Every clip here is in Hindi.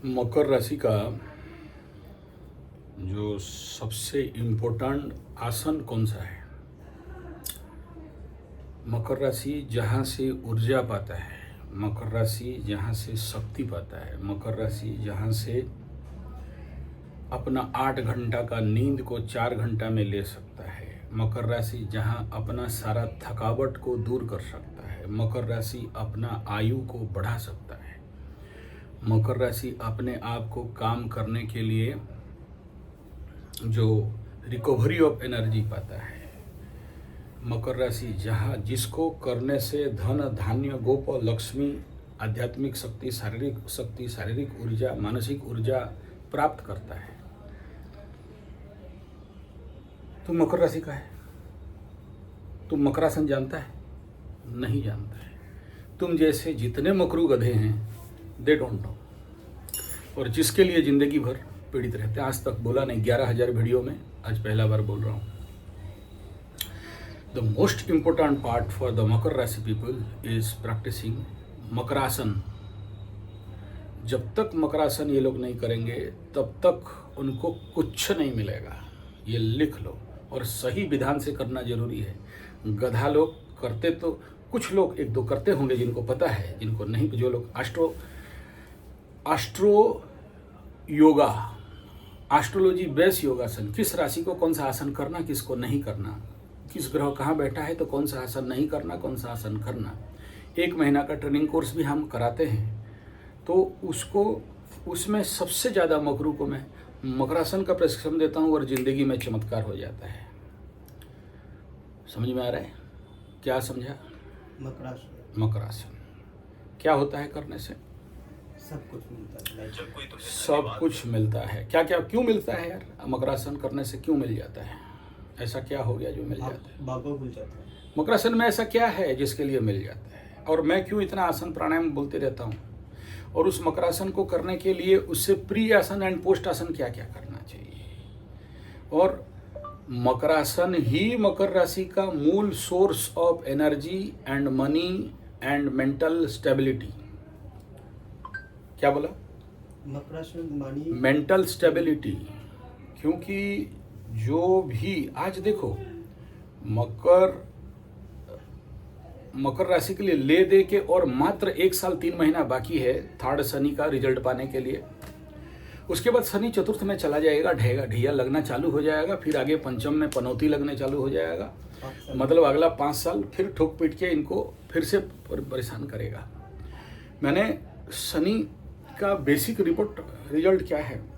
मकर राशि का जो सबसे इम्पोर्टेंट आसन कौन सा है? मकर राशि जहाँ से ऊर्जा पाता है, मकर राशि जहाँ से शक्ति पाता है, मकर राशि जहाँ से अपना 8 घंटा का नींद को 4 घंटा में ले सकता है, मकर राशि जहाँ अपना सारा थकावट को दूर कर सकता है, मकर राशि अपना आयु को बढ़ा सकता है, मकर राशि अपने आप को काम करने के लिए जो रिकवरी ऑफ एनर्जी पाता है, मकर राशि जहाँ जिसको करने से धन धान्य गोप लक्ष्मी आध्यात्मिक शक्ति शारीरिक ऊर्जा मानसिक ऊर्जा प्राप्त करता है। तुम मकर राशि का है, तुम मकरासन जानता है? नहीं जानता है। तुम जैसे जितने मकरू गधे हैं दे डोंट नो, और जिसके लिए जिंदगी भर पीड़ित रहते हैं। आज तक बोला नहीं, 11,000 वीडियो में आज पहला बार बोल रहा हूँ। The most important part for the Makar rashi people is practising makarasana. जब तक मकरासन ये लोग नहीं करेंगे तब तक उनको कुछ नहीं मिलेगा, ये लिख लो। और सही विधान से करना जरूरी है। गधा लोग करते तो कुछ लोग एक दो करते होंगे जिनको पता है, जिनको नहीं, जो लोग एस्ट्रो योगा एस्ट्रोलॉजी बेस योगासन, किस राशि को कौन सा आसन करना किसको नहीं करना, किस ग्रह कहाँ बैठा है तो कौन सा आसन नहीं करना कौन सा आसन करना, 1 महीना का ट्रेनिंग कोर्स भी हम कराते हैं। तो उसमें सबसे ज़्यादा मकरू को मैं मकरासन का प्रशिक्षण देता हूँ और ज़िंदगी में चमत्कार हो जाता है। समझ में आ रहा है? क्या समझा? मकरासन क्या होता है? करने से सब कुछ मिलता है। सब कुछ मिलता है। क्या क्या क्यों मिलता है यार? मकरासन करने से क्यों मिल जाता है? ऐसा क्या हो गया जो मिल जाता है? बाबा भूल जाता है। मकरासन में ऐसा क्या है जिसके लिए मिल जाता है? और मैं क्यों इतना आसन प्राणायाम बोलते रहता हूँ? और उस मकरासन को करने के लिए उससे प्री आसन एंड पोस्ट आसन क्या क्या करना चाहिए? और मकरासन ही मकर राशि का मूल source of energy and money and mental stability. क्या बोला? Makarasana money mental stability. क्योंकि जो भी आज देखो मकर राशि के लिए ले दे के और मात्र 1 साल 3 महीना बाकी है थर्ड शनि का रिजल्ट पाने के लिए। उसके बाद शनि चतुर्थ में चला जाएगा, ढैया लगना चालू हो जाएगा, फिर आगे पंचम में पनौती लगने चालू हो जाएगा। मतलब अगला 5 साल फिर ठोक पीट के इनको फिर से परेशान करेगा। मैंने शनि का बेसिक रिजल्ट क्या है,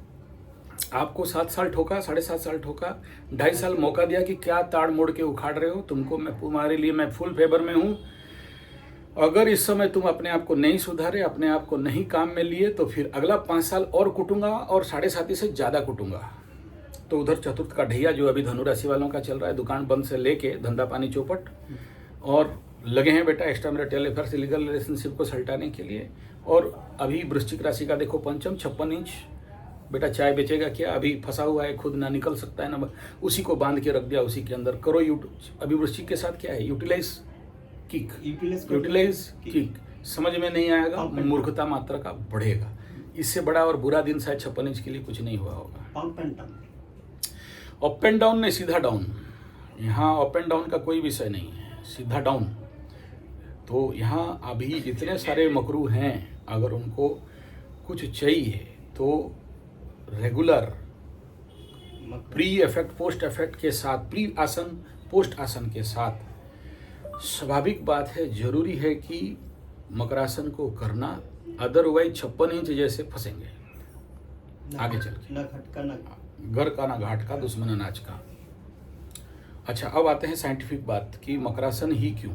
आपको 7 साल ठोका, 7.5 साल ठोका, 2.5 साल मौका दिया कि क्या ताड़ मोड़ के उखाड़ रहे हो, तुमको मैं तुम्हारे लिए मैं फुल फेवर में हूँ। अगर इस समय तुम अपने आप को नहीं सुधारे, अपने आप को नहीं काम में लिए, तो फिर अगला 5 साल और कुटूंगा और 7.5 से ज़्यादा कुटूंगा। तो उधर चतुर्थ का ढैया जो अभी धनु राशि वालों का चल रहा है, दुकान बंद से लेके धंधा पानी चौपट, और लगे हैं बेटा extra marital affairs legal relationship को सल्टाने के लिए। और अभी वृश्चिक राशि का देखो पंचम 56 इंच, बेटा चाय बेचेगा क्या? अभी फंसा हुआ है, खुद ना निकल सकता है ना, उसी को बांध के रख दिया, उसी के अंदर करो अभी वृश्चिक के साथ क्या है? Utilize kick. समझ में नहीं आएगा, मूर्खता मात्रा का बढ़ेगा। इससे बड़ा और बुरा दिन शायद 56 इंच के लिए कुछ नहीं हुआ होगा। अप एंड डाउन नहीं, सीधा डाउन। यहाँ अप एंड डाउन का कोई विषय नहीं है, सीधा डाउन। तो यहाँ अभी जितने सारे मकरू हैं, अगर उनको कुछ चाहिए तो regular pre effect post effect के साथ, प्री आसन पोस्ट आसन के साथ, स्वाभाविक बात है, जरूरी है कि मकरासन को करना। अदरवाइज 56 इंच जैसे फंसेंगे आगे चल के। घर का ना घाट का, दुश्मन अनाज का। अच्छा, अब आते हैं साइंटिफिक बात कि मकरासन ही क्यों?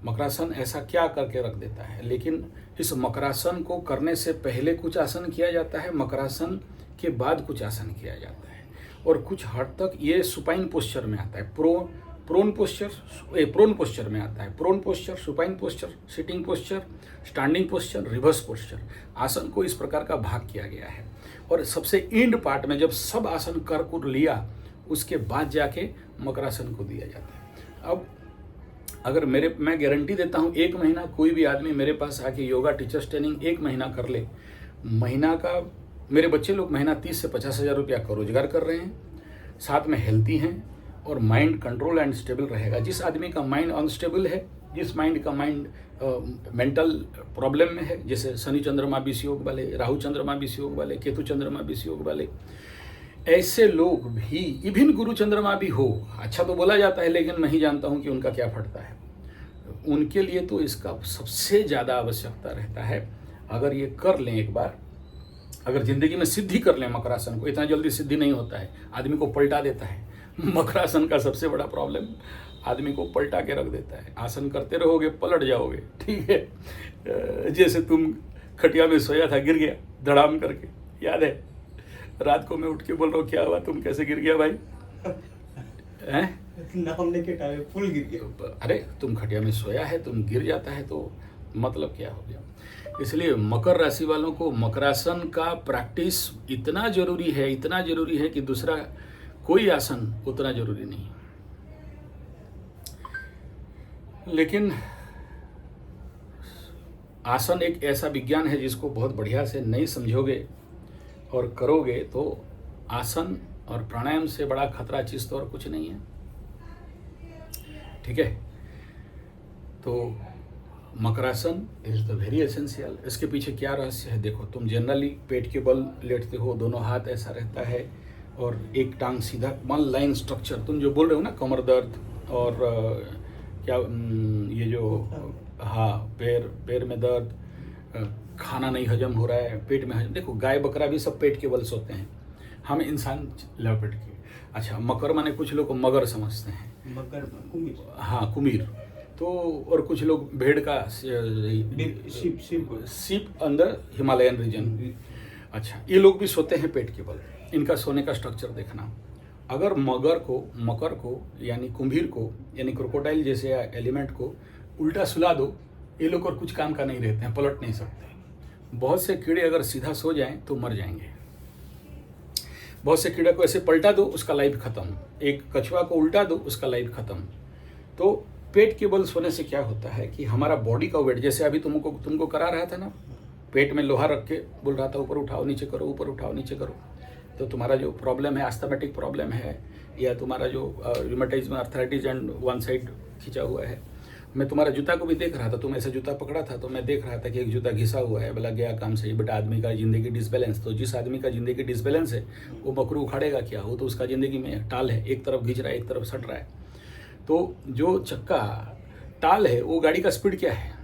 मकरासन ऐसा क्या करके रख देता है? लेकिन इस मकरासन को करने से पहले कुछ आसन किया जाता है, मकरासन के बाद कुछ आसन किया जाता है, और कुछ हद तक ये सुपाइन पोस्चर में आता है, प्रोन पोस्चर में आता है। Prone posture, supine posture, sitting posture, standing posture, reverse posture. आसन को इस प्रकार का भाग किया गया है। और सबसे एंड पार्ट में जब सब आसन कर लिया, उसके बाद जाके मकरासन को दिया जाता है। अब अगर मैं गारंटी देता हूँ 1 महीना कोई भी आदमी मेरे पास आके योगा टीचर्स ट्रेनिंग 1 महीना कर ले, महीना का, मेरे बच्चे लोग महीना 30 से 50 हज़ार रुपया का रोजगार कर रहे हैं, साथ में हेल्थी हैं और माइंड कंट्रोल एंड स्टेबल रहेगा। जिस आदमी का माइंड अनस्टेबल है, जिस माइंड का माइंड मेंटल प्रॉब्लम में है, जैसे शनि चंद्रमा बीस योग वाले, राहु चंद्रमा बीस योग वाले, केतु चंद्रमा बीस योग वाले, ऐसे लोग भी, इवन गुरु चंद्रमा भी हो, अच्छा तो बोला जाता है लेकिन मैं ही जानता हूँ कि उनका क्या फटता है, उनके लिए तो इसका सबसे ज़्यादा आवश्यकता रहता है। अगर ये कर लें एक बार, अगर जिंदगी में सिद्धि कर लें मकरासन को, इतना जल्दी सिद्धि नहीं होता है, आदमी को पलटा देता है। मकरासन का सबसे बड़ा प्रॉब्लम आदमी को पलटा के रख देता है। आसन करते रहोगे पलट जाओगे, ठीक है। जैसे तुम खटिया में सोया था, गिर गया धड़ाम करके, याद है? रात को मैं उठ के बोल रहा हूँ क्या हुआ, तुम कैसे गिर गया भाई? हैं? नाम लेके टाइम फुल गिर गया। अरे तुम खटिया में सोया है, तुम गिर जाता है तो मतलब क्या हो गया? इसलिए मकर राशि वालों को मकरासन का प्रैक्टिस इतना जरूरी है, इतना जरूरी है कि दूसरा कोई आसन उतना जरूरी नहीं। लेकिन आसन एक ऐसा विज्ञान है जिसको बहुत बढ़िया से नहीं समझोगे और करोगे तो आसन और प्राणायाम से बड़ा खतरा चीज तो और कुछ नहीं है, ठीक है। तो makarasana is the very essential. इसके पीछे क्या रहस्य है देखो, तुम जनरली पेट के बल लेटते हो, दोनों हाथ ऐसा रहता है और एक टांग सीधा, वन लाइन स्ट्रक्चर। तुम जो बोल रहे हो ना कमर दर्द और क्या ये जो हाँ पैर में दर्द, खाना नहीं हजम हो रहा है, पेट में हजम, देखो गाय बकरा भी सब पेट के बल सोते हैं, हम इंसान लपेट के। अच्छा, मकर माने कुछ लोग मगर समझते हैं, मगर कुमीर, हाँ कुमीर। तो और कुछ लोग भेड़ का शिप अंदर हिमालयन रीजन। अच्छा, ये लोग भी सोते हैं पेट के बल। इनका सोने का स्ट्रक्चर देखना। अगर मकर को यानी कुम्भीर को यानी क्रोकोडाइल जैसे एलिमेंट को उल्टा सुला दो, ये लोग और कुछ काम का नहीं रहते हैं, पलट नहीं सकते। बहुत से कीड़े अगर सीधा सो जाएं तो मर जाएंगे। बहुत से कीड़े को ऐसे पलटा दो, उसका लाइफ खत्म। एक कछुआ को उल्टा दो, उसका लाइफ खत्म। तो पेट के बल सोने से क्या होता है कि हमारा बॉडी का वेट, जैसे अभी तुमको करा रहा था ना, पेट में लोहा रख के बोल रहा था ऊपर उठाओ नीचे करो, ऊपर उठाओ नीचे करो। तो तुम्हारा जो प्रॉब्लम है, आस्थमेटिक प्रॉब्लम है, या तुम्हारा जो rheumatism, arthritis and one side खिंचा हुआ है, मैं तुम्हारा जूता को भी देख रहा था, तुम ऐसा जूता पकड़ा था तो मैं देख रहा था कि एक जूता घिसा हुआ है, बोला गया काम सही। बट आदमी का जिंदगी डिसबैलेंस, तो जिस आदमी का जिंदगी डिसबैलेंस है वो मकरू उखाड़ेगा क्या? वो तो उसका जिंदगी में टाल है, एक तरफ घिंच रहा है एक तरफ सट रहा है। तो जो चक्का टाल है वो गाड़ी का स्पीड क्या है?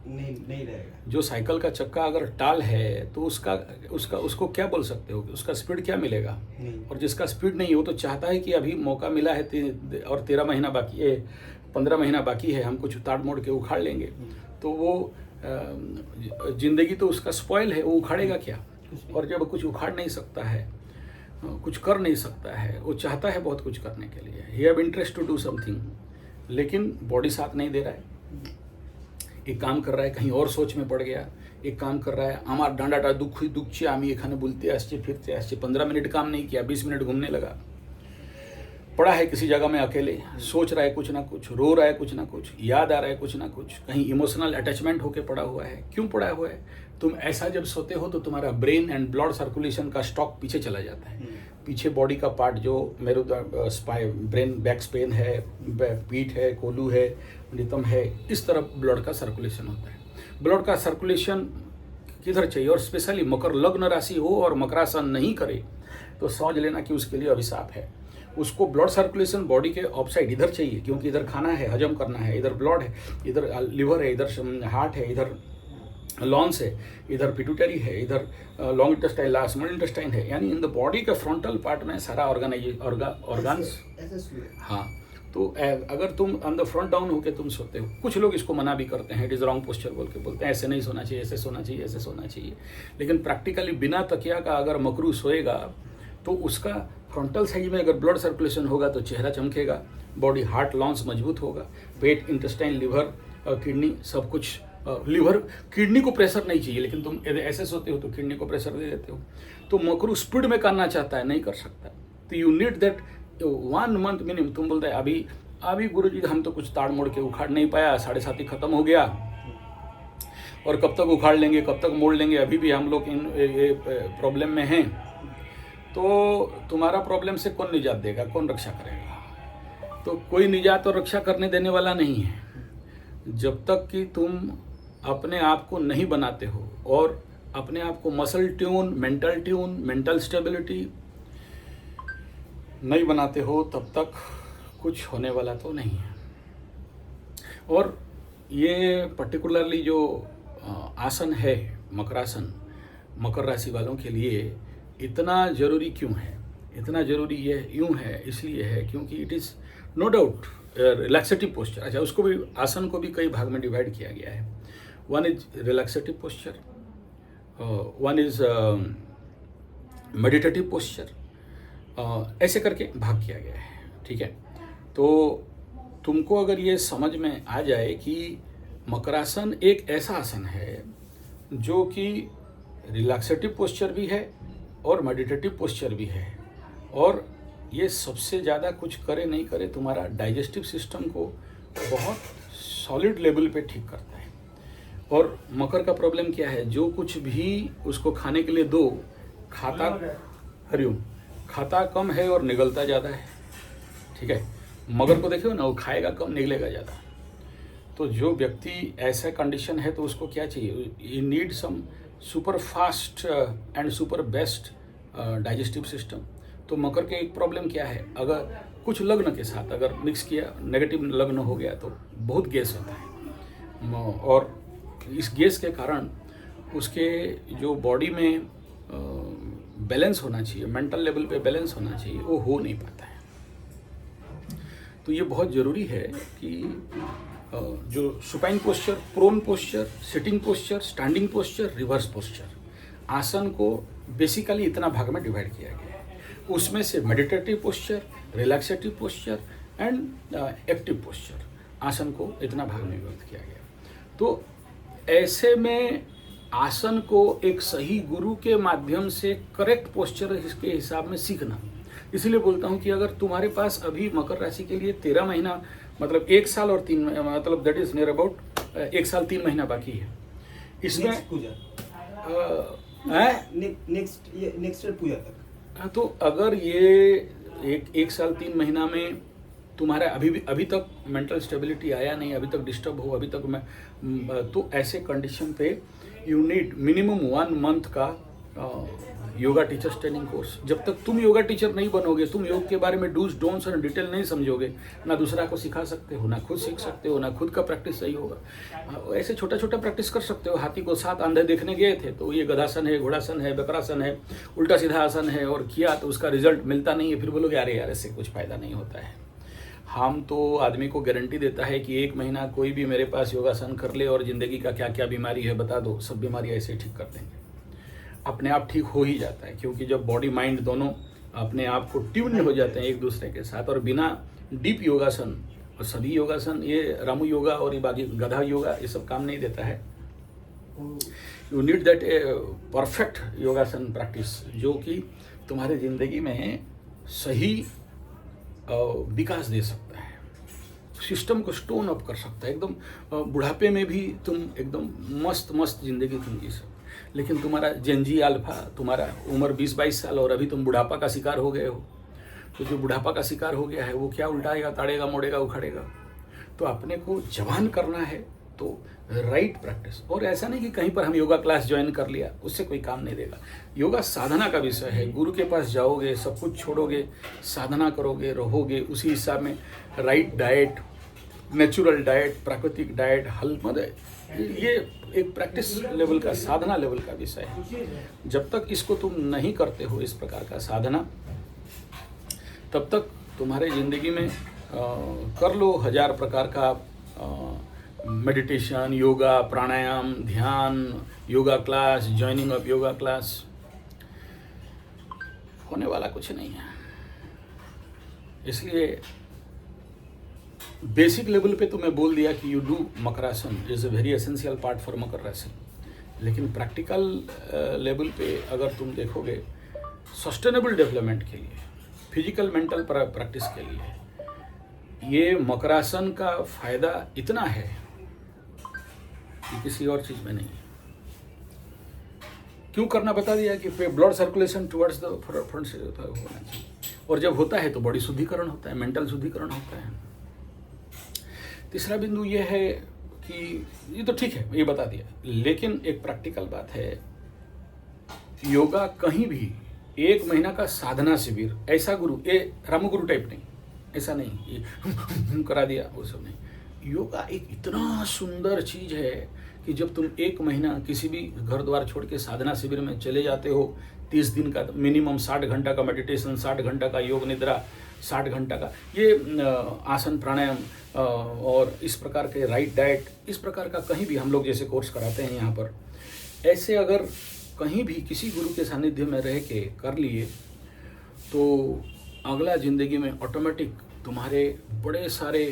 नहीं रहेगा। जो साइकिल का चक्का अगर टाल है तो उसको क्या बोल सकते हो, उसका स्पीड क्या मिलेगा? और जिसका स्पीड नहीं है वो तो चाहता है कि अभी मौका मिला है और 13 महीना बाकी है, 15 महीना बाकी है, हम कुछ उतार मोड़ के उखाड़ लेंगे। तो वो जिंदगी तो उसका स्पॉइल है, वो उखाड़ेगा क्या? और जब कुछ उखाड़ नहीं सकता है, कुछ कर नहीं सकता है, वो चाहता है बहुत कुछ करने के लिए, he have interest to do something, लेकिन बॉडी साथ नहीं दे रहा है। एक काम कर रहा है कहीं और सोच में पड़ गया, एक काम कर रहा है आमार डांडाटा दुखছে আমি এখানে বলতে আসছি फिरते আসছি, 15 मिनट काम नहीं किया, 20 मिनट घूमने लगा, पड़ा है किसी जगह में अकेले, सोच रहा है कुछ ना कुछ, रो रहा है कुछ ना कुछ, याद आ रहा है कुछ ना कुछ, कहीं इमोशनल अटैचमेंट होके पड़ा हुआ है। क्यों पड़ा हुआ है? तुम ऐसा जब सोते हो तो तुम्हारा ब्रेन एंड ब्लड सर्कुलेशन का स्टॉक पीछे चला जाता है। पीछे बॉडी का पार्ट जो ब्रेन बैक स्पेन है, पीठ है, कोलू है, नितंब है, इस तरफ ब्लड का सर्कुलेशन होता है। ब्लड का सर्कुलेशन किधर चाहिए? और स्पेशली मकर लग्न राशि हो और मकरासन नहीं करे तो समझ लेना कि उसके लिए अभिशाप है। उसको ब्लड सर्कुलेशन बॉडी के ऑफसाइड इधर चाहिए, क्योंकि इधर खाना है, हजम करना है, इधर ब्लड है, इधर लिवर है, इधर हार्ट है, इधर लॉन्स है, इधर पिट्यूटरी है, इधर लॉन्ग इंटेस्टाइन, स्मॉल इंटेस्टाइन है। यानी इन द बॉडी के फ्रंटल पार्ट में सारा ऑर्गन्स। हाँ, तो अगर तुम ऑन द फ्रंट डाउन होकर तुम सोते हो, कुछ लोग इसको मना भी करते हैं, इट इज़ रॉन्ग पोस्चर बोल के बोलते हैं, ऐसे नहीं सोना चाहिए, ऐसे सोना चाहिए, ऐसे सोना चाहिए। लेकिन प्रैक्टिकली बिना तकिया का अगर मकरू सोएगा तो उसका फ्रंटल साइड में अगर ब्लड सर्कुलेशन होगा तो चेहरा चमकेगा, बॉडी, हार्ट, लॉन्स मजबूत होगा, पेट, इंटेस्टाइन, लिवर, किडनी, सब कुछ। लिवर, किडनी को प्रेशर नहीं चाहिए, लेकिन तुम ऐसे सोते हो तो किडनी को प्रेशर दे देते हो। तो मकरू स्पीड में करना चाहता है, नहीं कर सकता। तो you need that 1 month minimum. तुम बोलते हैं अभी गुरुजी हम तो कुछ ताड़ मोड़ के उखाड़ नहीं पाया, 7.5 ही खत्म हो गया, और कब तक उखाड़ लेंगे, कब तक मोड़ लेंगे, अभी भी हम लोग इन ये प्रॉब्लम में हैं, तो तुम्हारा प्रॉब्लम से कौन निजात देगा, कौन रक्षा करेगा? तो कोई निजात और रक्षा करने देने वाला नहीं है जब तक कि तुम अपने आप को नहीं बनाते हो और अपने आप को मसल ट्यून, मेंटल स्टेबिलिटी नहीं बनाते हो, तब तक कुछ होने वाला तो नहीं है। और ये पर्टिकुलरली जो आसन है मकरासन, मकर राशि वालों के लिए इतना ज़रूरी क्यों है? इतना ज़रूरी ये यूँ है, इसलिए है क्योंकि it is no doubt relaxative posture. अच्छा, उसको भी, आसन को भी कई भाग में डिवाइड किया गया है। One is relaxative posture, one is meditative posture, ऐसे करके भाग किया गया है। ठीक है, तो तुमको अगर ये समझ में आ जाए कि मकरासन एक ऐसा आसन है जो कि रिलैक्सेटिव पोस्चर भी है और मेडिटेटिव पोस्चर भी है, और ये सबसे ज़्यादा कुछ करे नहीं करे तुम्हारा डाइजेस्टिव सिस्टम को बहुत सॉलिड लेवल पे ठीक करता है। और मकर का प्रॉब्लम क्या है? जो कुछ भी उसको खाने के लिए दो, खाता, हरिओम, खाता कम है और निगलता ज़्यादा है। ठीक है, मगर को देखो ना, वो खाएगा कम, निगलेगा ज़्यादा। तो जो व्यक्ति ऐसा कंडीशन है तो उसको क्या चाहिए? You need some super fast and super best digestive system. तो मकर के एक प्रॉब्लम क्या है? अगर कुछ लग्न के साथ अगर मिक्स किया, नेगेटिव लग्न हो गया तो बहुत गैस होता है, और इस गैस के कारण उसके जो बॉडी में बैलेंस होना चाहिए, मेंटल लेवल पे बैलेंस होना चाहिए, वो हो नहीं पाता है। तो ये बहुत ज़रूरी है कि जो supine posture, prone posture, sitting posture, standing posture, reverse posture, आसन को बेसिकली इतना भाग में डिवाइड किया गया है। उसमें से meditative posture, relaxative posture and active posture, आसन को इतना भाग में विभक्त किया गया। तो ऐसे में आसन को एक सही गुरु के माध्यम से करेक्ट पोस्चर इसके हिसाब में सीखना। इसलिए बोलता हूँ कि अगर तुम्हारे पास अभी मकर राशि के लिए 13 महीना, मतलब 1 साल और 3 मतलब दैट इज नियर अबाउट 1 साल 3 महीना बाकी है इसमें, नेक्स्ट पूजा तक। तो अगर ये 1 साल 3 महीना में तुम्हारा अभी तक मेंटल स्टेबिलिटी आया नहीं, अभी तक डिस्टर्ब हो, अभी तक मैं, तो ऐसे कंडीशन पे यू नीड मिनिमम 1 मंथ का योगा टीचर्स ट्रेनिंग कोर्स। जब तक तुम योगा टीचर नहीं बनोगे, तुम योग के बारे में डूज डोंट्स और डिटेल नहीं समझोगे, ना दूसरा को सिखा सकते हो, ना खुद सीख सकते हो, ना खुद का प्रैक्टिस सही होगा। ऐसे छोटा छोटा प्रैक्टिस कर सकते हो। हाथी को 7 अंधे देखने गए थे तो ये गदासन है, घोड़ासन है, बकरासन है, उल्टा सीधा आसन है, और किया तो उसका रिजल्ट मिलता नहीं है। फिर बोलोगे अरे यार इससे कुछ फायदा नहीं होता है। हम तो आदमी को गारंटी देता है कि 1 महीना कोई भी मेरे पास योगासन कर ले और ज़िंदगी का क्या क्या बीमारी है बता दो, सब बीमारी ऐसे ठीक कर देंगे, अपने आप ठीक हो ही जाता है। क्योंकि जब बॉडी माइंड दोनों अपने आप को ट्यून हो जाते हैं एक दूसरे के साथ, और बिना डीप योगासन, और सभी योगासन, ये रामू योगा और ये बाकी गधा योगा, ये सब काम नहीं देता है। You need that a perfect योगासन प्रैक्टिस जो कि तुम्हारे ज़िंदगी में सही विकास दे सकता है, सिस्टम को स्टोन अप कर सकता है। एकदम बुढ़ापे में भी तुम एकदम मस्त ज़िंदगी तुम जी सकते। लेकिन तुम्हारा जेनजी अल्फा, तुम्हारा उम्र 20-22 साल और अभी तुम बुढ़ापा का शिकार हो गए हो, तो जो बुढ़ापा का शिकार हो गया है वो क्या उल्टाएगा, ताड़ेगा, मोड़ेगा, उखाड़ेगा। तो अपने को जवान करना है तो राइट प्रैक्टिस। और ऐसा नहीं कि कहीं पर हम योगा क्लास ज्वाइन कर लिया, उससे कोई काम नहीं देगा। योगा साधना का विषय है। गुरु के पास जाओगे, सब कुछ छोड़ोगे, साधना करोगे, रहोगे उसी हिसाब में, राइट डाइट, नेचुरल डाइट, प्राकृतिक डाइट, मतलब ये एक प्रैक्टिस लेवल का, साधना लेवल का विषय है। जब तक इसको तुम नहीं करते हो इस प्रकार का साधना, तब तक तुम्हारे ज़िंदगी में कर लो 1000 प्रकार का मेडिटेशन, योगा, प्राणायाम, ध्यान, yoga class, joining of yoga class, होने वाला कुछ नहीं है। इसलिए बेसिक लेवल पे तो मैं बोल दिया कि you do Makarasana is a very essential part for Makar rashi. लेकिन प्रैक्टिकल लेवल पे अगर तुम देखोगे, सस्टेनेबल डेवलपमेंट के लिए, फिजिकल मेंटल प्रैक्टिस के लिए, ये मकरासन का फ़ायदा इतना है ये किसी और चीज़ में नहीं है। क्यों करना बता दिया कि blood circulation towards the front से होना चाहिए, और जब होता है तो बॉडी शुद्धिकरण होता है, मेंटल शुद्धिकरण होता है। तीसरा बिंदु ये है कि ये तो ठीक है, ये बता दिया, लेकिन एक प्रैक्टिकल बात है, योगा कहीं भी 1 महीना का साधना शिविर, ऐसा गुरु, ये रामू गुरु टाइप नहीं, ऐसा नहीं ये करा दिया वो सब नहीं। योगा एक इतना सुंदर चीज है कि जब तुम 1 महीना किसी भी घर द्वार छोड़ के साधना शिविर में चले जाते हो, 30 दिन का मिनिमम 60 घंटा का मेडिटेशन, 60 घंटा का योग निद्रा, 60 घंटा का ये आसन प्राणायाम और इस प्रकार के राइट डाइट, इस प्रकार का कहीं भी हम लोग जैसे कोर्स कराते हैं यहाँ पर, ऐसे अगर कहीं भी किसी गुरु के सानिध्य में रह के कर लिए तो अगला ज़िंदगी में ऑटोमेटिक तुम्हारे बड़े सारे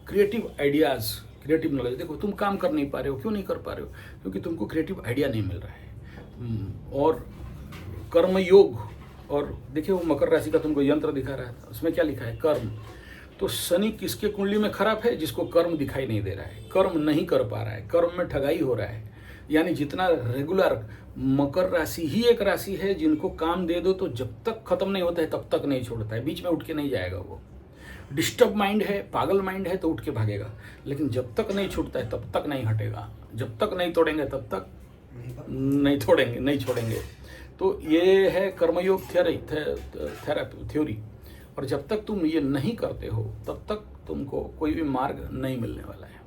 क्रिएटिव आइडियाज़, क्रिएटिव नॉलेज, देखो तुम काम कर नहीं पा रहे हो, क्यों नहीं कर पा रहे हो? क्योंकि तुमको क्रिएटिव आइडिया नहीं मिल रहा है। और कर्म योग, और देखिए वो मकर राशि का तुमको यंत्र दिखा रहा था, उसमें क्या लिखा है? कर्म। तो शनि किसके कुंडली में खराब है? जिसको कर्म दिखाई नहीं दे रहा है, कर्म नहीं कर पा रहा है, कर्म में ठगाई हो रहा है। यानी जितना रेगुलर, मकर राशि ही एक राशि है जिनको काम दे दो तो जब तक खत्म नहीं होता है तब तक नहीं छोड़ता है, बीच में उठ के नहीं जाएगा। वो डिस्टर्ब माइंड है, पागल माइंड है तो उठ के भागेगा, लेकिन जब तक नहीं छूटता है तब तक नहीं हटेगा, जब तक नहीं तोड़ेंगे तब तक नहीं छोड़ेंगे, नहीं छोड़ेंगे। तो ये है कर्मयोग थ्योरी। और जब तक तुम ये नहीं करते हो तब तक तुमको कोई भी मार्ग नहीं मिलने वाला है।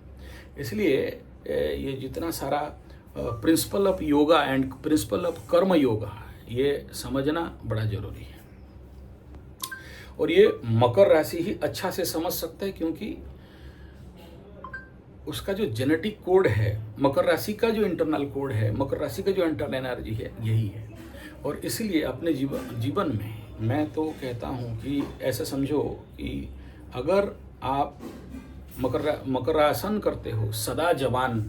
इसलिए ये जितना सारा principle of yoga and principle of कर्म योगा, ये समझना बड़ा जरूरी है। और ये मकर राशि ही अच्छा से समझ सकता है, क्योंकि उसका जो जेनेटिक कोड है, मकर राशि का जो इंटरनल कोड है, मकर राशि का जो इंटरनल एनर्जी है, यही है। और इसीलिए अपने जीवन में मैं तो कहता हूँ कि ऐसा समझो कि अगर आप मकरासन करते हो, सदा जवान,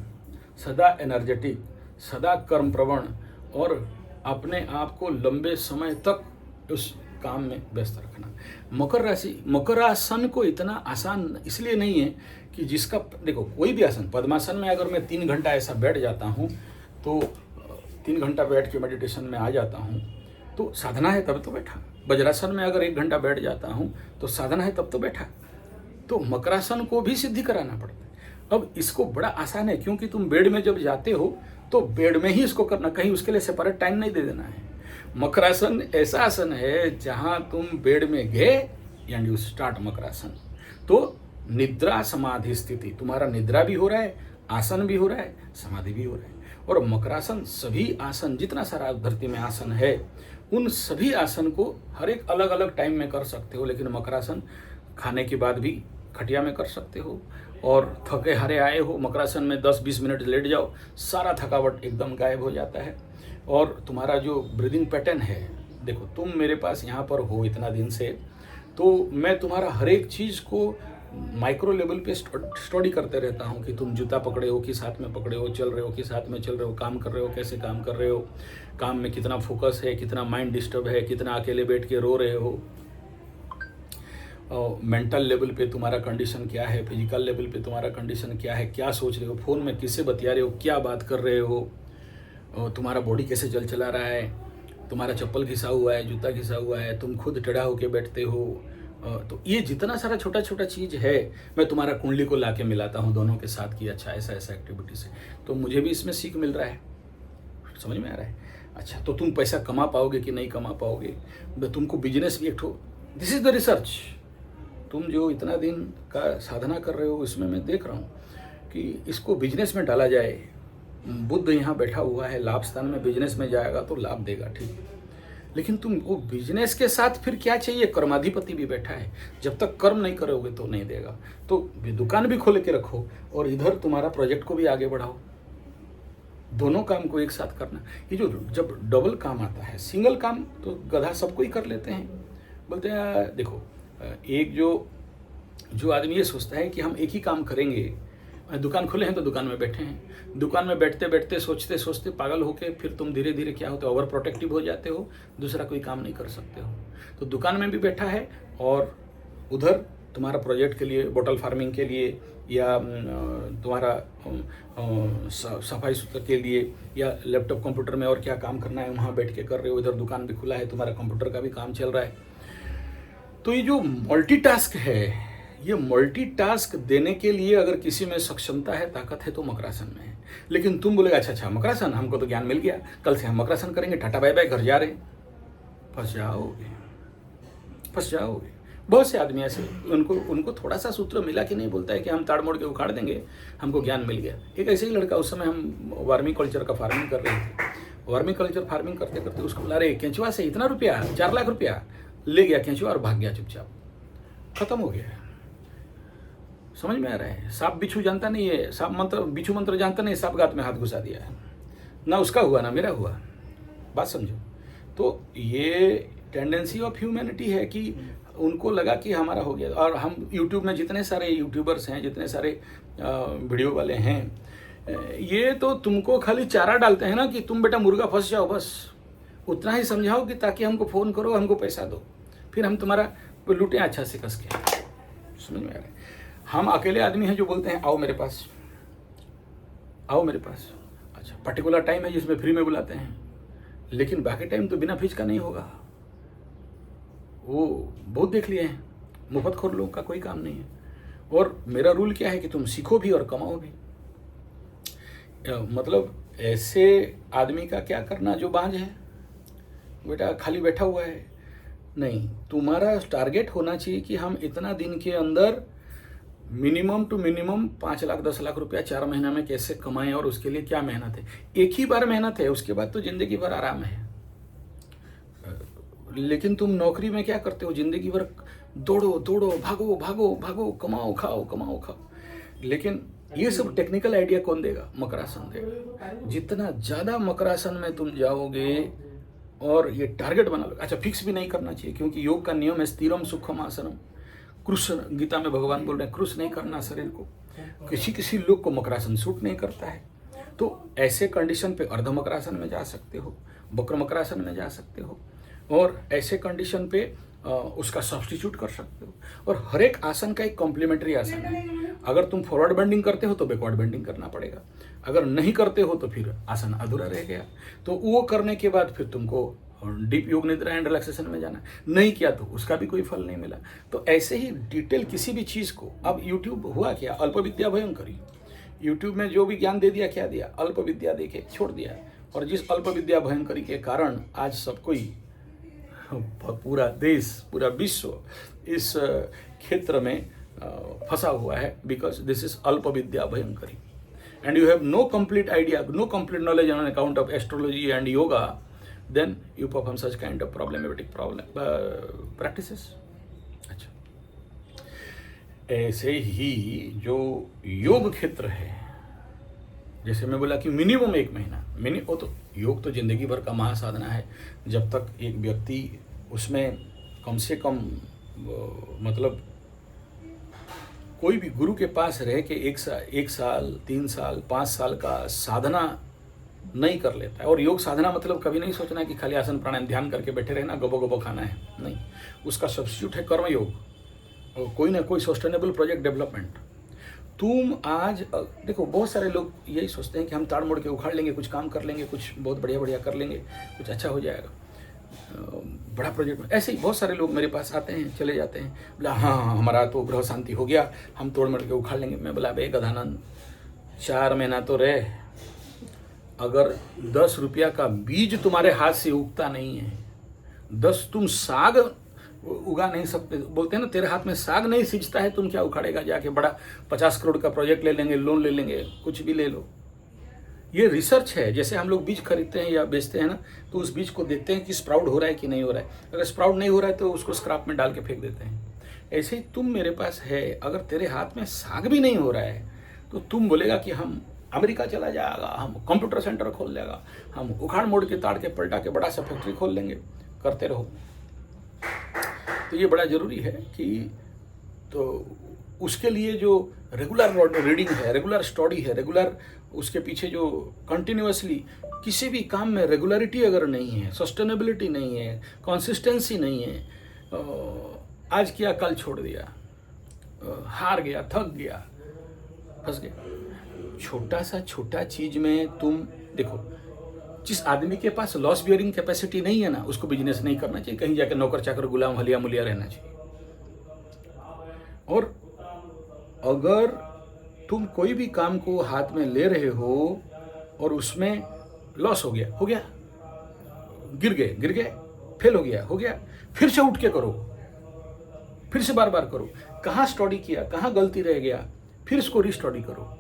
सदा एनर्जेटिक, सदा कर्म प्रवण, और अपने आप को लंबे समय तक उस काम में व्यस्त रखना। मकर राशि, मकरासन को इतना आसान इसलिए नहीं है कि जिसका, देखो कोई भी आसन, पद्मासन में अगर मैं 3 घंटा ऐसा बैठ जाता हूँ तो 3 घंटा बैठ के मेडिटेशन में आ जाता हूँ तो साधना है, तब तो बैठा। वज्रासन में अगर 1 घंटा बैठ जाता हूँ तो साधना है, तब तो बैठा। तो मकरासन को भी सिद्धि कराना पड़ता है। अब इसको बड़ा आसान है, क्योंकि तुम बेड में जब जाते हो तो बेड में ही इसको करना, कहीं उसके लिए सेपरेट टाइम नहीं दे देना है। मकरासन ऐसा आसन है जहां तुम बेड में गए एंड यू स्टार्ट मकरासन, तो निद्रा समाधि स्थिति, तुम्हारा निद्रा भी हो रहा है, आसन भी हो रहा है, समाधि भी हो रहा है। और मकरासन, सभी आसन, जितना सारा धरती में आसन है, उन सभी आसन को हर एक अलग अलग टाइम में कर सकते हो, लेकिन मकरासन खाने के बाद भी खटिया में कर सकते हो। और थके हारे आए हो, मकरासन में 10-20 मिनट लेट जाओ, सारा थकावट एकदम गायब हो जाता है। और तुम्हारा जो ब्रीदिंग पैटर्न है, देखो तुम मेरे पास यहाँ पर हो इतना दिन से, तो मैं तुम्हारा हर एक चीज़ को माइक्रो लेवल पे स्टडी करते रहता हूँ कि तुम जूता पकड़े हो कि साथ में पकड़े हो, चल रहे हो कि साथ में चल रहे हो, काम कर रहे हो कैसे काम कर रहे हो, काम में कितना फोकस है, कितना माइंड डिस्टर्ब है, कितना अकेले बैठ के रो रहे हो, मेंटल लेवल पे तुम्हारा कंडीशन क्या है, फिजिकल लेवल पे तुम्हारा कंडीशन क्या है, क्या सोच रहे हो, फ़ोन में किससे बतिया रहे हो, क्या बात कर रहे हो, तुम्हारा बॉडी कैसे चला रहा है, तुम्हारा चप्पल घिसा हुआ है, जूता घिसा हुआ है, तुम खुद टेढ़ा होके बैठते हो। तो ये जितना सारा छोटा छोटा चीज़ है, मैं तुम्हारा कुंडली को लाके मिलाता हूँ दोनों के साथ कि अच्छा ऐसा ऐसा एक्टिविटी से, तो मुझे भी इसमें सीख मिल रहा है। समझ में आ रहा है? अच्छा, तो तुम पैसा कमा पाओगे कि नहीं कमा पाओगे, तुमको बिजनेस भी एक ठो, दिस इज़ द रिसर्च। तुम जो इतना दिन का साधना कर रहे हो, इसमें मैं देख रहा हूँ कि इसको बिजनेस में डाला जाए। बुद्ध यहाँ बैठा हुआ है, लाभ स्थान में, बिजनेस में जाएगा तो लाभ देगा, ठीक, लेकिन तुम वो बिजनेस के साथ फिर क्या चाहिए? कर्माधिपति भी बैठा है, जब तक कर्म नहीं करोगे तो नहीं देगा। तो दुकान भी खोल के रखो और इधर तुम्हारा प्रोजेक्ट को भी आगे बढ़ाओ, दोनों काम को एक साथ करना। ये जो जब डबल काम आता है, सिंगल काम तो गधा सबको ही कर लेते हैं। बोलते हैं देखो, एक जो आदमी ये सोचता है कि हम एक ही काम करेंगे, दुकान खुले हैं तो दुकान में बैठे हैं, दुकान में बैठते बैठते सोचते सोचते पागल होके फिर तुम धीरे धीरे क्या होते हो, ओवर प्रोटेक्टिव हो जाते हो, दूसरा कोई काम नहीं कर सकते हो। तो दुकान में भी बैठा है और उधर तुम्हारा प्रोजेक्ट के लिए, बोतल फार्मिंग के लिए, या तुम्हारा सफाई सुथरा के लिए, या लैपटॉप कंप्यूटर में और क्या काम करना है वहाँ बैठ के कर रहे हो, इधर दुकान भी खुला है, तुम्हारा कंप्यूटर का भी काम चल रहा है। तो ये जो मल्टीटास्क है, ये मल्टीटास्क देने के लिए अगर किसी में सक्षमता है, ताकत है, तो मकरासन में है। लेकिन तुम बोलेगा अच्छा मकरासन, हमको तो ज्ञान मिल गया, कल से हम मकरासन करेंगे, टाटा बाय बाय, घर जा रहे, फंस जाओगे। बहुत से आदमी ऐसे, उनको थोड़ा सा सूत्र मिला कि नहीं, बोलता है कि हम ताड़ मोड़ के उखाड़ देंगे, हमको ज्ञान मिल गया। एक ऐसे ही लड़का, उस समय हम वर्मी कल्चर का फार्मिंग कर रहे थे, वर्मी कल्चर फार्मिंग करते करते उसको बोला, अरे केंचुआ से इतना रुपया, 4 लाख रुपया ले गया केंचुआ और भाग गया चुपचाप, खत्म हो गया। समझ में आ रहा है? सांप बिच्छू जानता नहीं है, सांप मंत्र बिच्छू मंत्र जानता नहीं, सांप गात में हाथ घुसा दिया है, ना उसका हुआ ना मेरा हुआ। बात समझो। तो ये टेंडेंसी ऑफ ह्यूमैनिटी है कि उनको लगा कि हमारा हो गया। और हम यूट्यूब में जितने सारे यूट्यूबर्स हैं, जितने सारे वीडियो वाले हैं, ये तो तुमको खाली चारा डालते हैं ना कि तुम बेटा मुर्गा फंस जाओ, बस उतना ही समझाओ कि ताकि हमको फ़ोन करो, हमको पैसा दो, फिर हम तुम्हारा लूटें अच्छा से कस के। समझ में आ रहा है? हम अकेले आदमी हैं जो बोलते हैं आओ मेरे पास, आओ मेरे पास। अच्छा, पर्टिकुलर टाइम है जिसमें फ्री में बुलाते हैं, लेकिन बाकी टाइम तो बिना फीस का नहीं होगा। वो बहुत देख लिए हैं, मुफ्तखोर लोगों का कोई काम नहीं है। और मेरा रूल क्या है कि तुम सीखो भी और कमाओ भी। मतलब ऐसे आदमी का क्या करना जो बांझ है, बेटा खाली बैठा हुआ है, नहीं। तुम्हारा टारगेट होना चाहिए कि हम इतना दिन के अंदर minimum to minimum 5 lakh 10 lakh रुपया 4 महीना में कैसे कमाएं, और उसके लिए क्या मेहनत है। एक ही बार मेहनत है, उसके बाद तो जिंदगी भर आराम है। लेकिन तुम नौकरी में क्या करते हो, जिंदगी भर दौड़ो दौड़ो, भागो भागो भागो, कमाओ खाओ, कमाओ खाओ। लेकिन ये सब टेक्निकल आइडिया कौन देगा? मकरासन देगा। जितना ज़्यादा मकरासन में तुम जाओगे और ये टारगेट बना लो। अच्छा, फिक्स भी नहीं करना चाहिए, क्योंकि योग का नियम है स्थिरम सुखम आसनम। कृष्ण गीता में भगवान बोल रहे हैं कृष्ण नहीं करना शरीर को। किसी लोग को मकरासन सूट नहीं करता है, तो ऐसे कंडीशन पे अर्ध मकरासन में जा सकते हो, वक्र मकरासन में जा सकते हो, और ऐसे कंडीशन पे उसका सब्स्टिट्यूट कर सकते हो। और हर एक आसन का एक कॉम्प्लीमेंट्री आसन है। अगर तुम फॉरवर्ड बेंडिंग करते हो तो बैकवर्ड बेंडिंग करना पड़ेगा, अगर नहीं करते हो तो फिर आसन अधूरा रह गया। तो वो करने के बाद फिर तुमको डीप योग निद्रा एंड रिलैक्सेशन में जाना। नहीं किया तो उसका भी कोई फल नहीं मिला। तो ऐसे ही डिटेल किसी भी चीज़ को, अब यूट्यूब हुआ क्या, अल्प विद्या भयंकरी। यूट्यूब में जो भी ज्ञान दे दिया, क्या दिया, अल्प विद्या दे के छोड़ दिया। और जिस अल्प विद्या भयंकरी के कारण आज सब कोई, पूरा देश, पूरा विश्व इस क्षेत्र में फंसा हुआ है, because this is alpa vidya bhayankari. And you have no complete idea, no complete knowledge on account of astrology and yoga, then you perform such kind of problematic practices. अच्छा, ऐसे ही जो योग क्षेत्र है, जैसे मैं बोला कि मिनिमम 1 महीना, वो तो योग तो जिंदगी भर का महासाधना है। जब तक एक व्यक्ति उसमें कम से कम मतलब कोई भी गुरु के पास रह के 1 साल 3 साल 5 साल का साधना नहीं कर लेता है। और योग साधना मतलब कभी नहीं सोचना है कि खाली आसन प्राणायाम ध्यान करके बैठे रहना, गबो गबो खाना है, नहीं। उसका सब्स्टिट्यूट है कर्म योग, और कोई ना कोई सस्टेनेबल प्रोजेक्ट डेवलपमेंट। तुम आज देखो, बहुत सारे लोग यही सोचते हैं कि हम ताड़ मोड़ के उखाड़ लेंगे, कुछ काम कर लेंगे, कुछ बहुत बढ़िया बढ़िया कर लेंगे, कुछ अच्छा हो जाएगा, बड़ा प्रोजेक्ट में। ऐसे ही बहुत सारे लोग मेरे पास आते हैं, चले जाते हैं, बोला हाँ हमारा तो ग्रह शांति हो गया, हम तोड़ मोड़ के उखाड़ लेंगे। मैं बोला बे गधानंद, 4 महीना तो रहे, अगर 10 रुपया का बीज तुम्हारे हाथ से उगता नहीं है, 10 तुम साग उगा नहीं सकते। बोलते हैं ना, तेरे हाथ में साग नहीं सींचता है, तुम क्या उखाड़ेगा जाके। बड़ा 50 करोड़ का प्रोजेक्ट ले लेंगे, लोन ले लेंगे, कुछ भी ले लो। ये रिसर्च है। जैसे हम लोग बीज खरीदते हैं या बेचते हैं ना, तो उस बीज को देखते हैं कि स्प्राउट हो रहा है कि नहीं हो रहा है। अगर स्प्राउट नहीं हो रहा है तो उसको स्क्रैप में डाल के फेंक देते हैं। ऐसे ही तुम मेरे पास है, अगर तेरे हाथ में साग भी नहीं हो रहा है तो तुम बोलेगा कि हम अमेरिका चला जाएगा, हम कंप्यूटर सेंटर खोल लेगा, हम उखाड़ मोड़ के ताड़ के पलटा के बड़ा सा फैक्ट्री खोल लेंगे, करते रहो। तो ये बड़ा ज़रूरी है कि तो उसके लिए जो रेगुलर रीडिंग है, रेगुलर स्टडी है, रेगुलर उसके पीछे जो कंटिन्यूअसली किसी भी काम में रेगुलरिटी अगर नहीं है, सस्टेनेबिलिटी नहीं है, कंसिस्टेंसी नहीं है, आज किया कल छोड़ दिया, हार गया, थक गया, फंस गया। छोटा चीज में तुम देखो, जिस आदमी के पास लॉस बियरिंग कैपेसिटी नहीं है ना, उसको बिजनेस नहीं करना चाहिए, कहीं जाकर नौकर चाकर गुलाम हलिया मुलिया रहना चाहिए। और अगर तुम कोई भी काम को हाथ में ले रहे हो और उसमें लॉस हो गया, गिर गए, फेल हो गया, फिर से उठ के करो, फिर से बार बार करो। कहाँ स्टडी किया, कहाँ गलती रह गया, फिर इसको रीस्टडी करो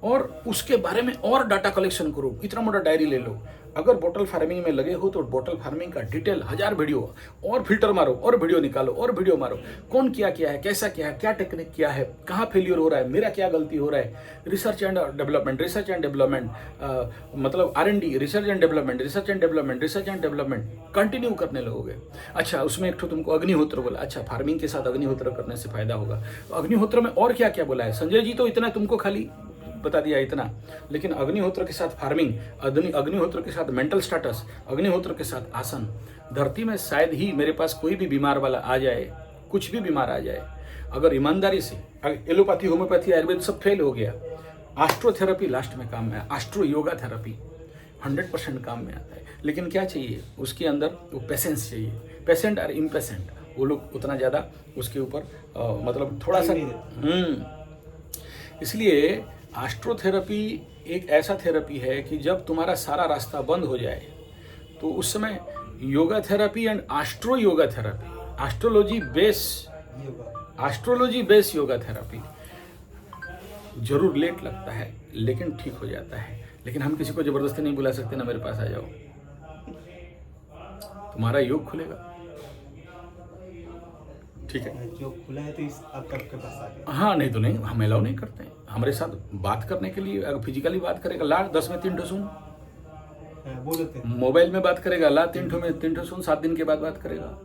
और उसके बारे में और डाटा कलेक्शन करो। इतना मोटा डायरी ले लो। अगर बोतल फार्मिंग में लगे हो तो बोतल फार्मिंग का डिटेल 1000 वीडियो और फिल्टर मारो और वीडियो निकालो और वीडियो मारो। कौन क्या है, कैसा क्या है, क्या टेक्निक क्या है, कहाँ फेलियर हो रहा है, मेरा क्या गलती हो रहा है। रिसर्च एंड डेवलपमेंट, मतलब R&D, research and development continue करने लगोगे। अच्छा, उसमें एक तो तुमको अग्निहोत्र बोला। अच्छा, फार्मिंग के साथ अग्निहोत्र करने से फायदा होगा। तो अग्निहोत्र में और क्या क्या बोला है संजय जी? तो इतना तुमको खाली बता दिया इतना, लेकिन अग्निहोत्र के साथ फार्मिंग, अग्निहोत्र के साथ मेंटल स्टेटस, अग्निहोत्र के साथ आसन। धरती में शायद ही मेरे पास कोई भी बीमार वाला आ जाए, कुछ भी बीमार आ जाए, अगर ईमानदारी से, एलोपैथी, होम्योपैथी, आयुर्वेद सब फेल हो गया, एस्ट्रोथेरेपी लास्ट में काम में है, एस्ट्रो योगा थेरेपी 100% काम में आता है। लेकिन क्या चाहिए उसके अंदर? वो पेशेंस चाहिए। पेशेंट और इम्पेशेंट, वो लोग उतना ज़्यादा उसके ऊपर मतलब थोड़ा सा इसलिए एस्ट्रोथेरेपी एक ऐसा थेरेपी है कि जब तुम्हारा सारा रास्ता बंद हो जाए तो उस समय yoga therapy and astro yoga therapy, astrology base yoga therapy जरूर लेट लगता है लेकिन ठीक हो जाता है। लेकिन हम किसी को जबरदस्ती नहीं बुला सकते ना, मेरे पास आ जाओ, तुम्हारा योग खुलेगा। ठीक है, जो खुला है तो इस आपके पास आ गया। हाँ, नहीं तो नहीं, हम अलाउ नहीं करते हैं। हमारे साथ बात करने के लिए अगर फिजिकली बात करेगा ला 10 में 3 ठो सुन, मोबाइल में बात करेगा ला 3 ठो में 3 ठो सुन, 7 दिन के बाद बात करेगा।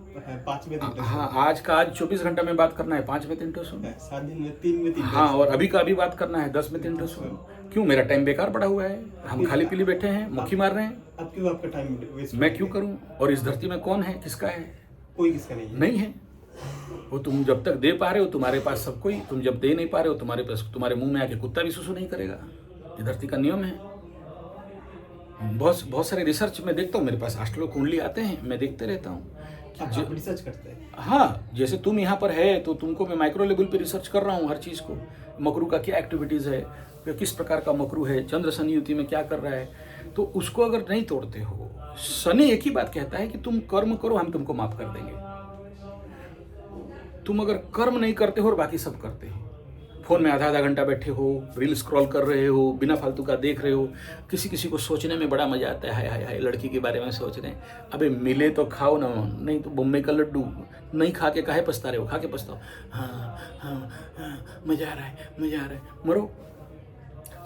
5 में 3 ठो। हाँ, आज 24 घंटा में बात करना है, 5 में 3 ठो सुन। 7 दिन में 3 में 3। हाँ, और अभी का अभी बात करना है, 10 में 3 ठो सुन। क्यों? मेरा टाइम बेकार पड़ा हुआ है, हम खाली पीली बैठे हैं, मुक्की मार रहे हैं। अब क्यों आपका टाइम वेस्ट? मैं क्यों करूँ? और इस धरती में कौन है, किसका है? कोई किसका नहीं है। वो तुम जब तक दे पा रहे हो तुम्हारे पास सब कोई, तुम जब दे नहीं पा रहे हो तुम्हारे पास, तुम्हारे मुंह में आके कुत्ता भी सुसु नहीं करेगा। ये धरती का नियम है। बहुत सारे रिसर्च में देखता हूँ, मेरे पास एस्ट्रो कुंडली आते हैं, मैं देखते रहता हूँ। आप रिसर्च करते हैं? हाँ, जैसे तुम यहाँ पर है तो तुमको मैं माइक्रो लेवल पे रिसर्च कर रहा हूँ हर चीज़ को। मकरू का क्या एक्टिविटीज़ है, किस प्रकार का मकरू है, चंद्र शनि युति में क्या कर रहा है, तो उसको अगर नहीं तोड़ते हो, शनि एक ही बात कहता है कि तुम कर्म करो, हम तुमको माफ कर देंगे। तुम अगर कर्म नहीं करते हो और बाकी सब करते हो, फोन में आधा घंटा बैठे हो, रील स्क्रॉल कर रहे हो, बिना फालतू का देख रहे हो, किसी को सोचने में बड़ा मजा आता है, हाय लड़की के बारे में सोच रहे हैं। अबे मिले तो खाओ ना, नहीं तो बम्बई का लड्डू नहीं खा के काहे पछता रहे हो, खा के पछताओ। हाँ, मजा आ रहा है, मरो।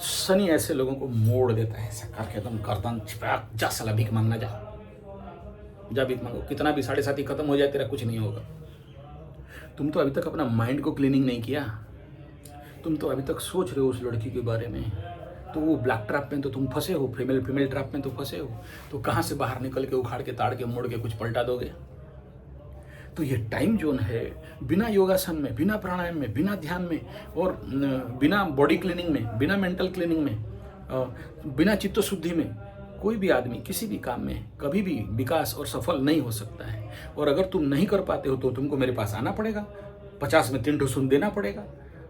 शनि ऐसे लोगों को मोड़ देता है, ऐसा करके एकदम गर्दन छिपा, जा साला भीख मांगना, जा भीख मांगो, कितना भी 7:30 खत्म हो जाए तेरा कुछ नहीं होगा। तुम तो अभी तक अपना माइंड को क्लीनिंग नहीं किया, तुम तो अभी तक सोच रहे हो उस लड़की के बारे में, तो वो ब्लैक ट्रैप में तो तुम फंसे हो, फीमेल ट्रैप में तो फंसे हो, तो कहाँ से बाहर निकल के उखाड़ के ताड़ के मोड़ के कुछ पलटा दोगे? तो ये टाइम जोन है, बिना योगासन में, बिना प्राणायाम में, बिना ध्यान में और बिना बॉडी क्लीनिंग में, बिना मेंटल क्लीनिंग में, बिना चित्त शुद्धि में कोई भी आदमी किसी भी काम में कभी भी विकास और सफल नहीं हो सकता है। और अगर तुम नहीं कर पाते हो तो तुमको मेरे पास आना पड़ेगा, 50 में 3 ठो सुन देना पड़ेगा।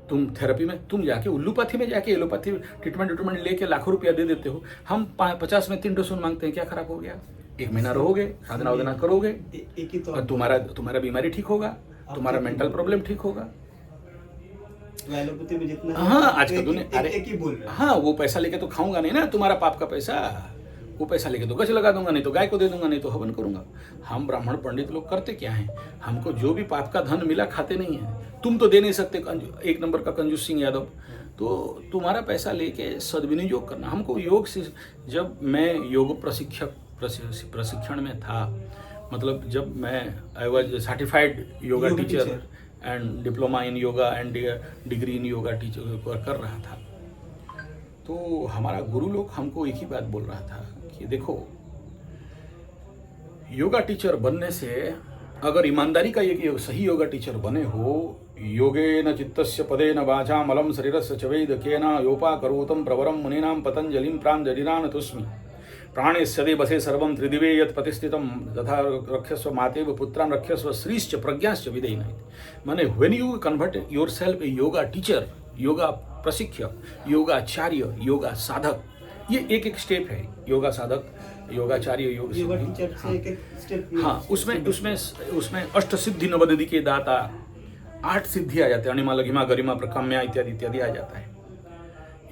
तुम थेरेपी में, तुम जाके उल्लूपैथी में जाके एलोपैथी ट्रीटमेंट लेके लाखों रुपया दे देते हो, हम 50 में 3 ठो सुन मांगते हैं। क्या खराब हो गया? 1 महीना रहोगे, साधना वादना करोगे, एक ही तो और तुम्हारा बीमारी ठीक होगा, तुम्हारा मेंटल प्रॉब्लम ठीक होगा। एलोपैथी में जितना, हाँ, आज का दुनिया, अरे एक ही बोल रहे हैं। हाँ, वो पैसा लेके तो खाऊंगा नहीं ना, तुम्हारा पाप का पैसा, वो पैसा लेके तो गच लगा दूंगा, नहीं तो गाय को दे दूंगा, नहीं तो हवन करूंगा। हम ब्राह्मण पंडित लोग करते क्या हैं, हमको जो भी पाप का धन मिला खाते नहीं है। तुम तो दे नहीं सकते, 1 नंबर का कंजूस सिंह यादव, तो तुम्हारा पैसा लेके सद्विनियोग करना। हमको योग से, जब मैं योग प्रशिक्षण में था, मतलब जब मैं I was certified yoga teacher and diploma in yoga and degree in yoga teacher कर रहा था, तो हमारा गुरु लोग हमको एक ही बात बोल रहा था कि देखो, योगा टीचर बनने से, अगर ईमानदारी का एक सही योगा टीचर बने हो, योगेन चित्तस्य पदेन वाचा मलं शरीरस्य च वेदकेन योपाकरोतं प्रवरं मुनीनां पतञ्जलिं प्राञ्जलिना तुस्मि प्राणेस्यदे बसे सर्वं त्रिदिवे यत् प्रतिष्ठितं तथा रक्षस्व मातेव पुत्रान् रक्षस्व श्रीश्च प्रज्ञाश्च विदेन। माने when you convert yourself A yoga teacher, yoga प्रशिक्षक, योगाचार्य, योगा साधक, ये एक एक स्टेप है। योगा साधक, योगाचार्य, योगा टीचर से एक स्टेप। हाँ, उसमें अष्ट सिद्धि नवनिधि के दाता 8 सिद्धि आ जाते हैं, अणिमा लघिमा गरिमा प्रकाम्या इत्यादि इत्यादि आ जाता है।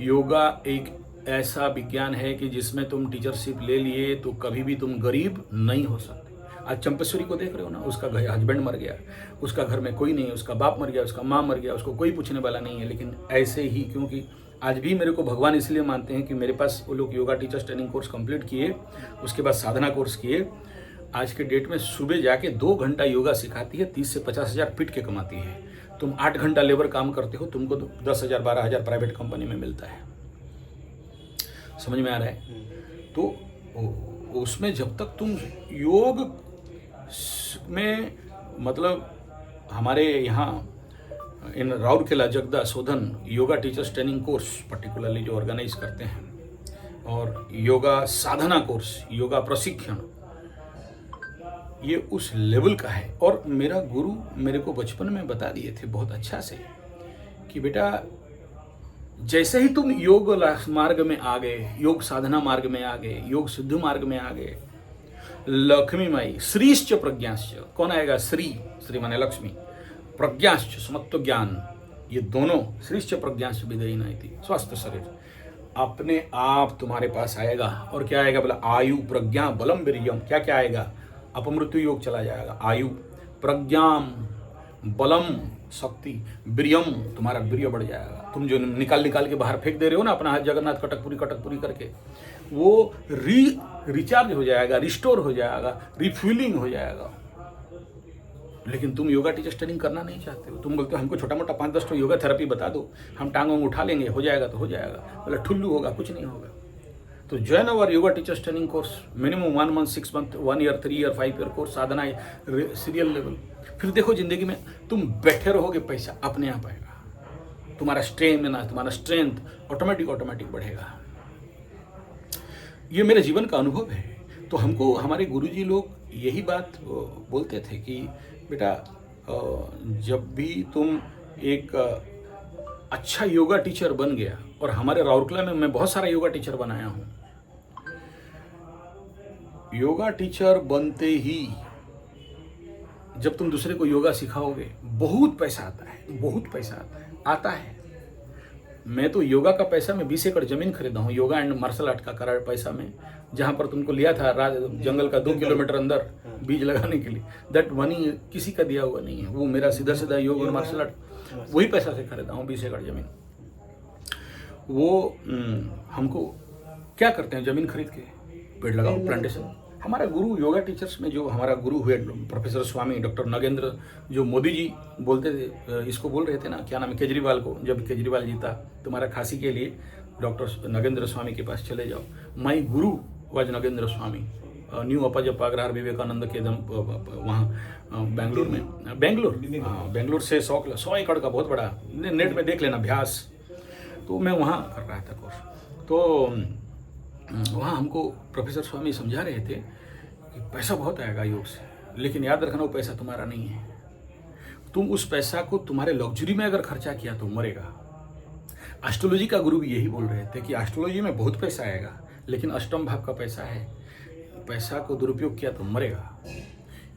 योगा एक ऐसा विज्ञान है कि जिसमें तुम टीचरशिप ले लिए तो कभी भी तुम गरीब नहीं हो सकते। आज चंपेश्वरी को देख रहे हो ना, उसका हस्बैंड मर गया, उसका घर में कोई नहीं, उसका बाप मर गया, उसका माँ मर गया, उसको कोई पूछने वाला नहीं है। लेकिन ऐसे ही, क्योंकि आज भी मेरे को भगवान इसलिए मानते हैं कि मेरे पास वो लोग yoga teachers training course complete किए, उसके बाद साधना कोर्स किए। आज के डेट में सुबह जाके 2 घंटा योगा सिखाती है, 30 से 50 हज़ार पीट के कमाती है। तुम 8 घंटा लेबर काम करते हो, तुमको 10,000 12,000 प्राइवेट कंपनी में मिलता है। समझ में आ रहा है? तो उसमें जब तक तुम योग में, मतलब हमारे यहाँ इन राउरकेला जगदा शोधन yoga teachers training course particularly जो ऑर्गेनाइज करते हैं, और योगा साधना कोर्स, योगा प्रशिक्षण, ये उस लेवल का है। और मेरा गुरु मेरे को बचपन में बता दिए थे बहुत अच्छा से कि बेटा जैसे ही तुम योग मार्ग में आ गए, योग साधना मार्ग में आ गए, योग सिद्ध मार्ग में आ गए, लक्ष्मी माई श्रीश्च प्रज्ञाश्च, कौन आएगा? श्री माने लक्ष्मी, प्रज्ञाश्च समत्व ज्ञान, ये दोनों श्रीश्च प्रज्ञाश्च विदयिना इति, स्वस्थ शरीर अपने आप तुम्हारे पास आएगा। और क्या आएगा? बोला आयु प्रज्ञा बलम वीर्यम। क्या क्या आएगा? अपमृत्यु योग चला जाएगा। आयु, प्रज्ञाम, बलम शक्ति, वीर्यम तुम्हारा वीर्य बढ़ जाएगा। तुम जो निकाल के बाहर फेंक दे रहे हो ना अपना जगन्नाथ कटकपुरी करके, वो रिचार्ज हो जाएगा, रिस्टोर हो जाएगा, रिफ्यूलिंग हो जाएगा। लेकिन तुम योगा टीचर्स ट्रेनिंग करना नहीं चाहते हो। तुम बोलते हो हमको छोटा मोटा 5-10 योगा थेरेपी बता दो, हम टांगों उठा लेंगे, हो जाएगा तो हो जाएगा। बोला ठुल्लू होगा, कुछ नहीं होगा। तो ज्वाइन अवर yoga teachers training course, minimum 1 month, 6 month, 1 year, 3 year, 5 year course, साधना सीरियल लेवल। फिर देखो जिंदगी में तुम बैठे रहोगे, पैसा अपने आप आएगा। तुम्हारा स्टेमिना, तुम्हारा स्ट्रेंथ ऑटोमेटिक बढ़ेगा। ये मेरे जीवन का अनुभव है। तो हमको हमारे गुरुजी लोग यही बात बोलते थे कि बेटा जब भी तुम एक अच्छा योगा टीचर बन गया, और हमारे राउरकेला में मैं बहुत सारा योगा टीचर बनाया हूँ। योगा टीचर बनते ही जब तुम दूसरे को योगा सिखाओगे, बहुत पैसा आता है, बहुत पैसा आता है। मैं तो योगा का पैसा में 20 एकड़ जमीन खरीदा हूँ, योगा एंड मार्शल आर्ट का करार पैसा में, जहाँ पर तुमको लिया था जंगल का 2 किलोमीटर अंदर बीज लगाने के लिए। दैट मनी किसी का दिया हुआ नहीं है, वो मेरा सीधा योग और मार्शल आर्ट वही पैसा से खरीदा हूँ, 20 एकड़ जमीन। वो हमको क्या करते हैं, जमीन खरीद के पेड़ लगाओ, प्लांटेशन। हमारा गुरु योगा टीचर्स में जो हमारा गुरु हुए प्रोफेसर स्वामी डॉक्टर नगेंद्र, जो मोदी जी बोलते थे, इसको बोल रहे थे ना, क्या नाम है, केजरीवाल को, जब केजरीवाल जीता तुम्हारा खांसी के लिए डॉक्टर नगेंद्र स्वामी के पास चले जाओ। माई गुरु वाज नगेंद्र स्वामी, न्यू अपाजप्पा अग्रहार विवेकानंद के वहाँ बेंगलोर में, बेंगलोर से 100 एकड़ का बहुत बड़ा, नेट में देख लेना, अभ्यास। तो मैं वहाँ कर रहा था कोर्स। तो वहाँ हमको प्रोफेसर स्वामी समझा रहे थे कि पैसा बहुत आएगा योग से, लेकिन याद रखना वो पैसा तुम्हारा नहीं है। तुम उस पैसा को तुम्हारे लग्जरी में अगर खर्चा किया तो मरेगा। एस्ट्रोलॉजी का गुरु भी यही बोल रहे थे कि एस्ट्रोलॉजी में बहुत पैसा आएगा, लेकिन अष्टम भाव का पैसा है, पैसा को दुरुपयोग किया तो मरेगा।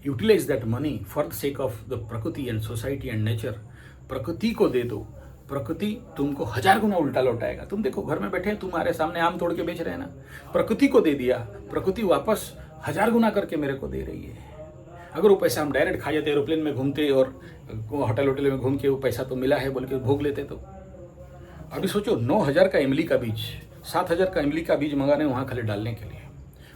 Utilize that money for the sake of the prakriti and society and nature. प्रकृति को दे दो, प्रकृति तुमको 1000 गुना उल्टा लौटाएगा। तुम देखो घर में बैठे तुम्हारे सामने आम तोड़ के बेच रहे हैं ना, प्रकृति को दे दिया, प्रकृति वापस 1000 गुना करके मेरे को दे रही है। अगर वो पैसा हम डायरेक्ट खा जाते, एरोप्लेन में घूमते और होटल में घूम के वो पैसा तो मिला है बोल के भोग लेते, तो अभी सोचो 9000 का इमली का बीज, 7000 का इमली का बीज मंगा रहे हैं वहाँ खाली डालने के लिए,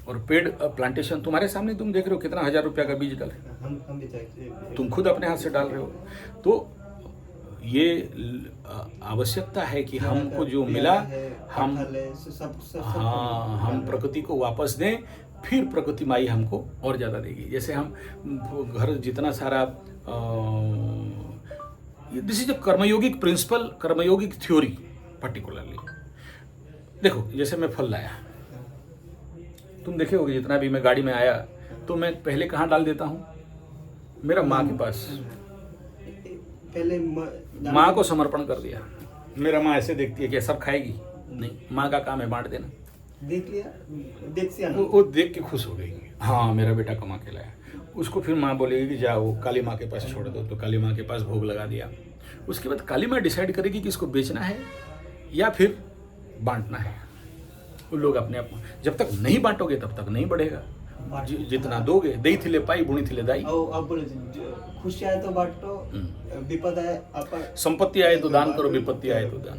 और पेड़ प्लांटेशन तुम्हारे सामने तुम देख रहे हो कितना 1000 रुपया का बीज डाले, तुम खुद अपने हाथ से डाल रहे हो। तो ये आवश्यकता है कि हमको जो मिला हम प्रकृति को वापस दें, फिर प्रकृति माई हमको और ज़्यादा देगी। जैसे हम घर जितना सारा this is a karmayogic principle, karmayogic theory particularly. देखो जैसे मैं फल लाया, तुम देखे होगे जितना भी मैं गाड़ी में आया तो मैं पहले कहाँ डाल देता हूँ? मेरा माँ के पास, पहले माँ को समर्पण कर दिया। मेरा माँ ऐसे देखती है कि सब खाएगी नहीं, माँ का काम है बांट देना। देख लिया, देख से आना। वो देख के खुश हो गई, हाँ मेरा बेटा कमा के लाया। उसको फिर माँ बोलेगी कि जाओ काली माँ के पास छोड़ दो, तो काली माँ के पास भोग लगा दिया। उसके बाद काली माँ डिसाइड करेगी कि इसको बेचना है या फिर बांटना है। वो लोग अपने आप, जब तक नहीं बांटोगे तब तक नहीं बढ़ेगा। जितना दोगे, दई थिले पाई बुणी थिले दाई। अब बोले खुशी आए तो बांटो, विपद आए आप संपत्ति आए तो दान करो, विपत्ति आए तो दान।